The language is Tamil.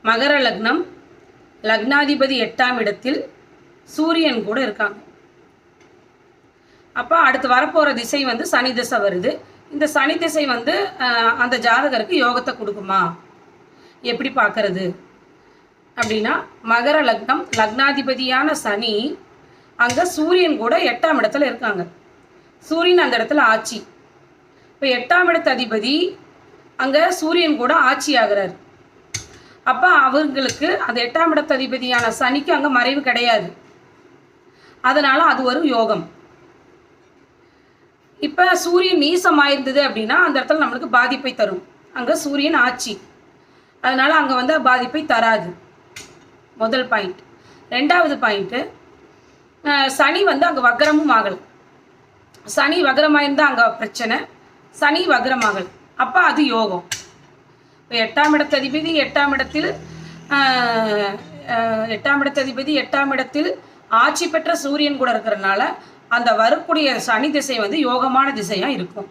மகர லக்னம், லக்னாதிபதி 8ஆம் இடத்தில் சூரியன் கூட இருக்காங்க. அப்போ அடுத்து வரப்போகிற திசை வந்து சனி திசை வருது. இந்த சனி திசை வந்து அந்த ஜாதகருக்கு யோகத்தை கொடுக்குமா, எப்படி பார்க்கறது அப்படின்னா, மகர லக்னம், லக்னாதிபதியான சனி அங்கே சூரியன் கூட 8ஆம் இடத்துல இருக்காங்க. சூரியன் அந்த இடத்துல ஆட்சி. இப்போ 8ஆம் இடத்து அதிபதி அங்கே சூரியன் கூட ஆட்சி ஆகிறார். அப்போ அவங்களுக்கு அந்த 8ஆம் இடத்து அதிபதியான சனிக்கு அங்கே மறைவு கிடையாது. அதனால் அது ஒரு யோகம். இப்போ சூரியன் நீசமாயிருந்தது அப்படின்னா அந்த இடத்துல நம்மளுக்கு பாதிப்பை தரும். அங்கே சூரியன் ஆட்சி, அதனால் அங்கே வந்து பாதிப்பை தராது. முதல் பாயிண்ட். 2வது பாயிண்ட்டு, சனி வந்து அங்கே வக்ரமும் ஆகலை. சனி வக்ரமாயிருந்தால் அங்கே பிரச்சனை, சனி வக்ரமாகலை. அப்போ அது யோகம். இப்போ 8ஆம் இடத்து அதிபதி 8ஆம் இடத்தில் 8ஆம் இடத்து அதிபதி 8ஆம் இடத்தில் ஆட்சி பெற்ற சூரியன் கூட இருக்கிறதுனால அந்த வரக்கூடிய சனி திசை வந்து யோகமான திசையாக இருக்கும்.